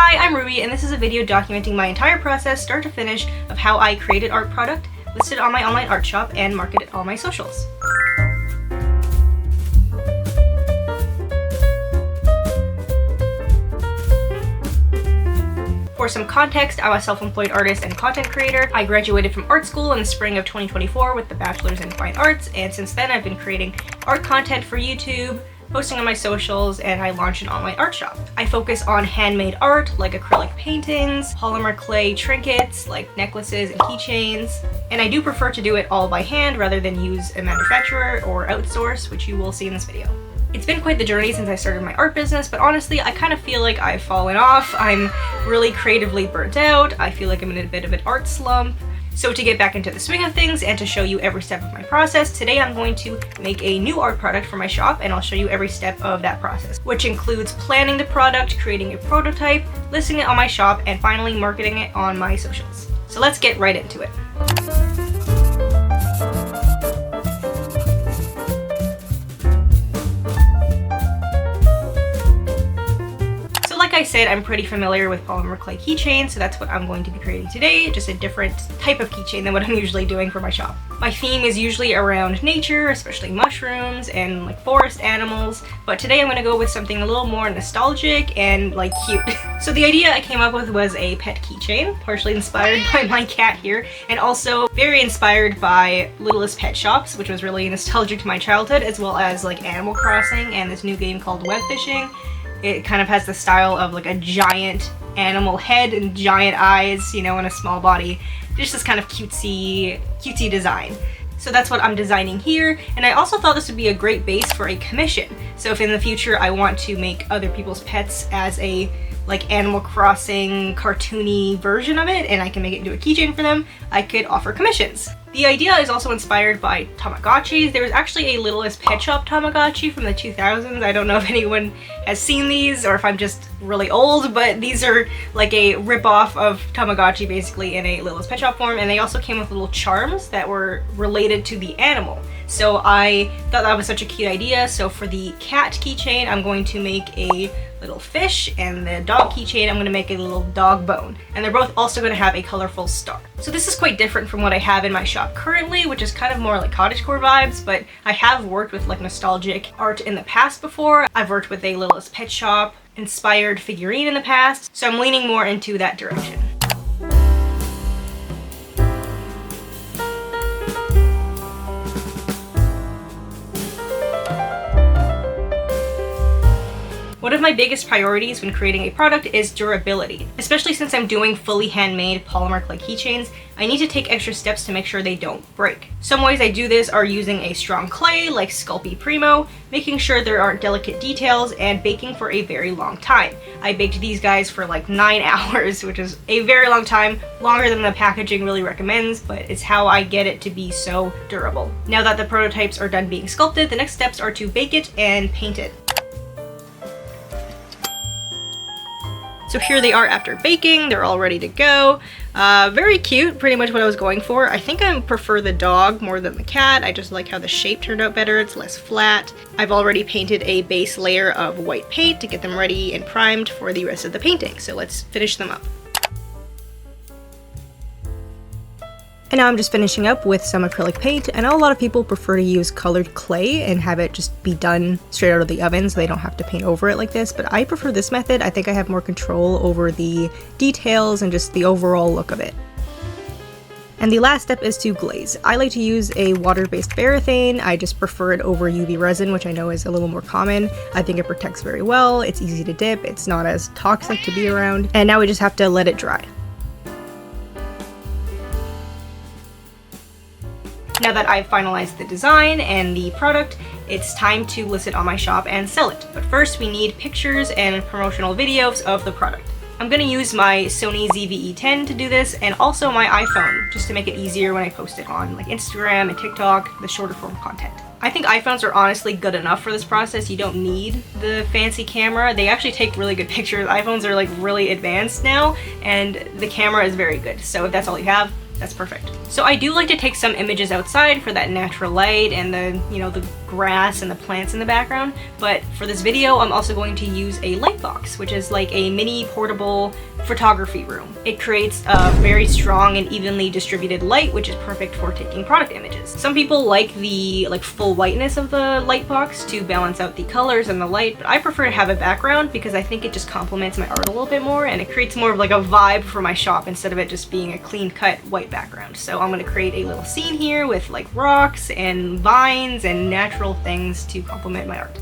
Hi, I'm Ruby, and this is a video documenting my entire process, start to finish, of how I created art product, listed on my online art shop, and marketed on my socials. For some context, I'm a self-employed artist and content creator. I graduated from art school in the spring of 2024 with the Bachelor's in Fine Arts, and since then I've been creating art content for YouTube, posting on my socials, and I launched an online art shop. I focus on handmade art like acrylic paintings, polymer clay trinkets like necklaces and keychains, and I do prefer to do it all by hand rather than use a manufacturer or outsource, which you will see in this video. It's been quite the journey since I started my art business, but honestly, I kind of feel like I've fallen off. I'm really creatively burnt out. I feel like I'm in a bit of an art slump. So to get back into the swing of things and to show you every step of my process, today I'm going to make a new art product for my shop, and I'll show you every step of that process, which includes planning the product, creating a prototype, listing it on my shop, and finally marketing it on my socials. So let's get right into it. Like I said, I'm pretty familiar with polymer clay keychains, so that's what I'm going to be creating today, just a different type of keychain than what I'm usually doing for my shop. My theme is usually around nature, especially mushrooms and like forest animals, but today I'm going to go with something a little more nostalgic and like cute. So the idea I came up with was a pet keychain, partially inspired by my cat here, and also very inspired by Littlest Pet Shops, which was really nostalgic to my childhood, as well as like Animal Crossing and this new game called Web Fishing. It kind of has the style of like a giant animal head and giant eyes, you know, and a small body. Just this kind of cutesy design. So that's what I'm designing here, and I also thought this would be a great base for a commission. So if in the future I want to make other people's pets as a like Animal Crossing cartoony version of it, and I can make it into a keychain for them, I could offer commissions. The idea is also inspired by Tamagotchis. There was actually a Littlest Pet Shop Tamagotchi from the 2000s. I don't know if anyone has seen these or if I'm just really old, but these are like a rip-off of Tamagotchi basically in a Littlest Pet Shop form, and they also came with little charms that were related to the animal. So I thought that was such a cute idea. So for the cat keychain, I'm going to make a little fish, and the dog keychain I'm going to make a little dog bone, and they're both also going to have a colorful star. So this is quite different from what I have in my shop currently, which is kind of more like cottagecore vibes, but I have worked with like nostalgic art in the past before. I've worked with a Littlest Pet Shop inspired figurine in the past, so I'm leaning more into that direction. One of my biggest priorities when creating a product is durability. Especially since I'm doing fully handmade polymer clay keychains, I need to take extra steps to make sure they don't break. Some ways I do this are using a strong clay like Sculpey Primo, making sure there aren't delicate details, and baking for a very long time. I baked these guys for like 9 hours, which is a very long time, longer than the packaging really recommends, but it's how I get it to be so durable. Now that the prototypes are done being sculpted, the next steps are to bake it and paint it. So here they are after baking, they're all ready to go. Very cute, pretty much what I was going for. I think I prefer the dog more than the cat. I just like how the shape turned out better, it's less flat. I've already painted a base layer of white paint to get them ready and primed for the rest of the painting, so let's finish them up. And now I'm just finishing up with some acrylic paint. I know a lot of people prefer to use colored clay and have it just be done straight out of the oven so they don't have to paint over it like this, but I prefer this method. I think I have more control over the details and just the overall look of it. And the last step is to glaze. I like to use a water-based paraffin. I just prefer it over UV resin, which I know is a little more common. I think it protects very well, it's easy to dip, it's not as toxic to be around, and now we just have to let it dry. Now that I've finalized the design and the product, it's time to list it on my shop and sell it. But first we need pictures and promotional videos of the product. I'm going to use my Sony ZV-E10 to do this, and also my iPhone, just to make it easier when I post it on like Instagram and TikTok, the shorter form content. I think iPhones are honestly good enough for this process. You don't need the fancy camera. They actually take really good pictures. iPhones are like really advanced now, and the camera is very good. So if that's all you have, that's perfect. So I do like to take some images outside for that natural light and the, you know, the grass and the plants in the background, but for this video I'm also going to use a light box, which is like a mini portable photography room. It creates a very strong and evenly distributed light, which is perfect for taking product images. Some people like the full whiteness of the light box to balance out the colors and the light, but I prefer to have a background because I think it just complements my art a little bit more and it creates more of like a vibe for my shop instead of it just being a clean cut white background. So I'm going to create a little scene here with like rocks and vines and natural things to complement my art.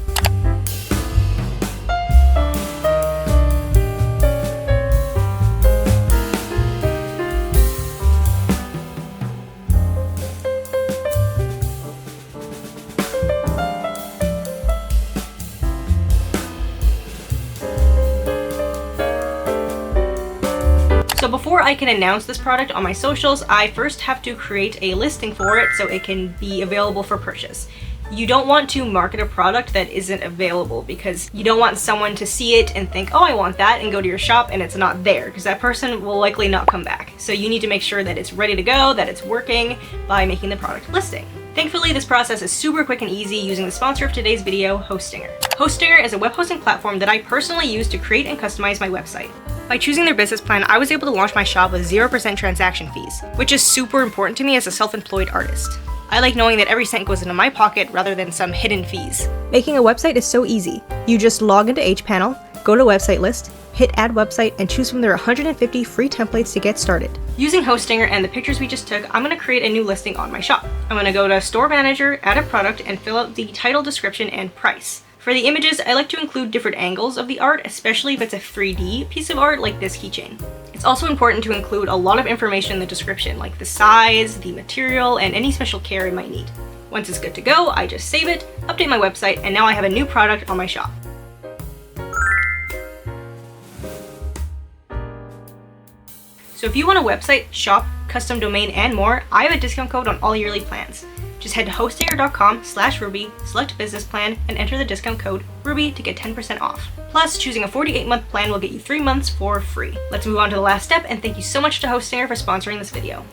So before I can announce this product on my socials, I first have to create a listing for it so it can be available for purchase. You don't want to market a product that isn't available because you don't want someone to see it and think, oh, I want that, and go to your shop and it's not there, because that person will likely not come back. So you need to make sure that it's ready to go, that it's working, by making the product listing. Thankfully, this process is super quick and easy using the sponsor of today's video, Hostinger. Hostinger is a web hosting platform that I personally use to create and customize my website. By choosing their business plan, I was able to launch my shop with 0% transaction fees, which is super important to me as a self-employed artist. I like knowing that every cent goes into my pocket rather than some hidden fees. Making a website is so easy. You just log into HPanel, go to website list, hit add website, and choose from their 150 free templates to get started. Using Hostinger and the pictures we just took, I'm going to create a new listing on my shop. I'm going to go to Store Manager, add a product, and fill out the title, description, and price. For the images, I like to include different angles of the art, especially if it's a 3D piece of art like this keychain. It's also important to include a lot of information in the description, like the size, the material, and any special care it might need. Once it's good to go, I just save it, update my website, and now I have a new product on my shop. So if you want a website, shop, custom domain, and more, I have a discount code on all yearly plans. Just head to hostinger.com/Ruby, select business plan, and enter the discount code RUBY to get 10% off. Plus, choosing a 48-month plan will get you 3 months for free. Let's move on to the last step, and thank you so much to Hostinger for sponsoring this video.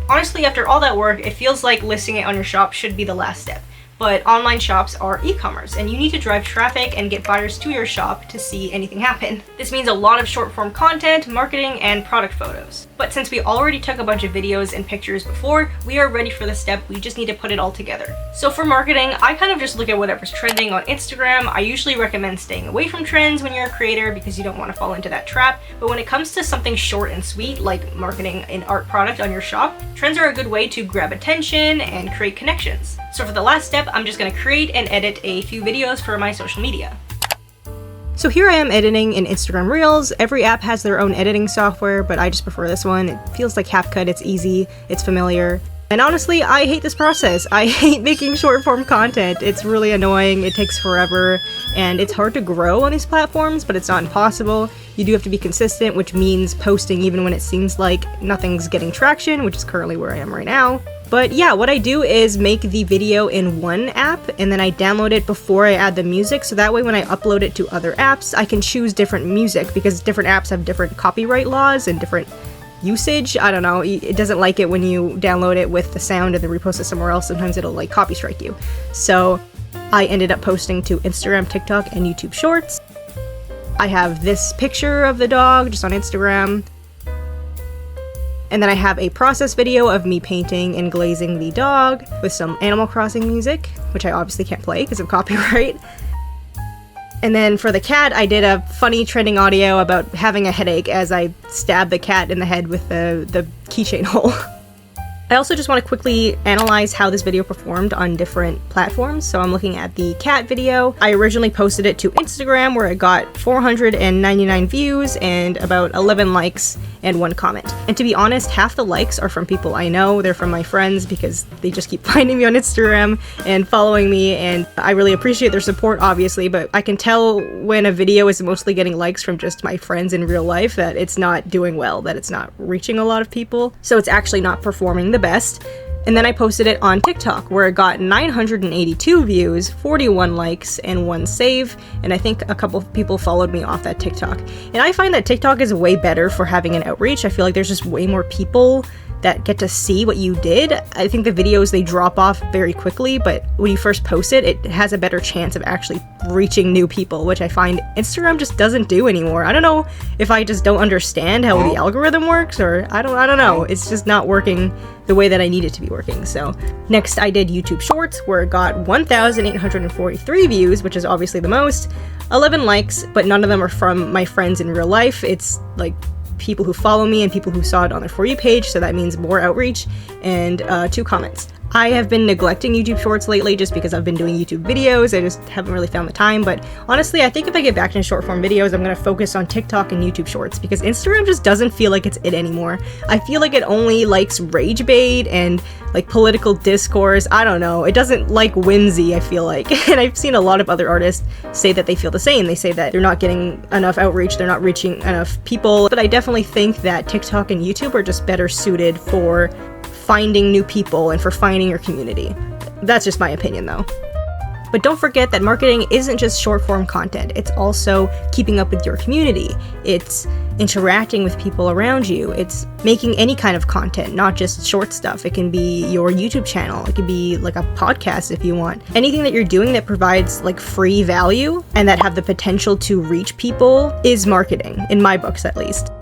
Honestly, after all that work, it feels like listing it on your shop should be the last step. But online shops are e-commerce, and you need to drive traffic and get buyers to your shop to see anything happen. This means a lot of short-form content, marketing, and product photos. But since we already took a bunch of videos and pictures before, we are ready for the step. We just need to put it all together. So for marketing, I kind of just look at whatever's trending on Instagram. I usually recommend staying away from trends when you're a creator because you don't want to fall into that trap. But when it comes to something short and sweet, like marketing an art product on your shop, trends are a good way to grab attention and create connections. So for the last step, I'm just going to create and edit a few videos for my social media. So here I am editing in Instagram Reels. Every app has their own editing software, but I just prefer this one. It feels like CapCut, it's easy, it's familiar. And honestly, I hate this process. I hate making short form content. It's really annoying, it takes forever, and it's hard to grow on these platforms, but it's not impossible. You do have to be consistent, which means posting even when it seems like nothing's getting traction, which is currently where I am right now. But yeah, what I do is make the video in one app and then I download it before I add the music, so that way when I upload it to other apps, I can choose different music because different apps have different copyright laws and different usage. I don't know, it doesn't like it when you download it with the sound and then repost it somewhere else. Sometimes it'll like copy strike you. So I ended up posting to Instagram, TikTok, and YouTube Shorts. I have this picture of the dog just on Instagram. And then I have a process video of me painting and glazing the dog with some Animal Crossing music, which I obviously can't play because of copyright. And then for the cat, I did a funny trending audio about having a headache as I stabbed the cat in the head with the keychain hole. I also just want to quickly analyze how this video performed on different platforms. So I'm looking at the cat video. I originally posted it to Instagram where it got 499 views and about 11 likes and 1 comment. And to be honest, half the likes are from people I know. They're from my friends because they just keep finding me on Instagram and following me, and I really appreciate their support, obviously, but I can tell when a video is mostly getting likes from just my friends in real life that it's not doing well, that it's not reaching a lot of people. So it's actually not performing the best. And then I posted it on TikTok where it got 982 views, 41 likes, and 1 save, and I think a couple of people followed me off that TikTok. And I find that TikTok is way better for having an outreach. I feel like there's just way more people that get to see what you did. I think the videos, they drop off very quickly, but when you first post it, it has a better chance of actually reaching new people, which I find Instagram just doesn't do anymore. I don't know if I just don't understand how the algorithm works, or I don't know. It's just not working the way that I need it to be working. So next I did YouTube Shorts, where it got 1,843 views, which is obviously the most, 11 likes, but none of them are from my friends in real life. It's like people who follow me and people who saw it on their For You page, so that means more outreach, and 2 comments. I have been neglecting YouTube Shorts lately just because I've been doing YouTube videos. I just haven't really found the time, but honestly, I think if I get back into short form videos, I'm gonna focus on TikTok and YouTube Shorts, because Instagram just doesn't feel like it's it anymore. I feel like it only likes rage bait and like political discourse. I don't know. It doesn't like whimsy, I feel like. And I've seen a lot of other artists say that they feel the same. They say that they're not getting enough outreach, they're not reaching enough people. But I definitely think that TikTok and YouTube are just better suited for finding new people and for finding your community. That's just my opinion though. But don't forget that marketing isn't just short form content, it's also keeping up with your community. It's interacting with people around you. It's making any kind of content, not just short stuff. It can be your YouTube channel, it could be like a podcast if you want. Anything that you're doing that provides like free value and that have the potential to reach people is marketing, in my books at least.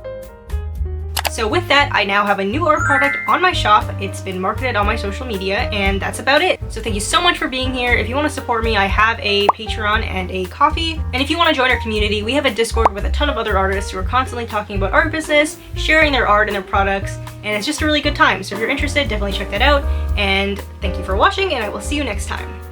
So with that, I now have a new art product on my shop. It's been marketed on my social media, and that's about it. So thank you so much for being here. If you want to support me, I have a Patreon and a Ko-fi. And if you want to join our community, we have a Discord with a ton of other artists who are constantly talking about art business, sharing their art and their products, and it's just a really good time. So if you're interested, definitely check that out. And thank you for watching, and I will see you next time.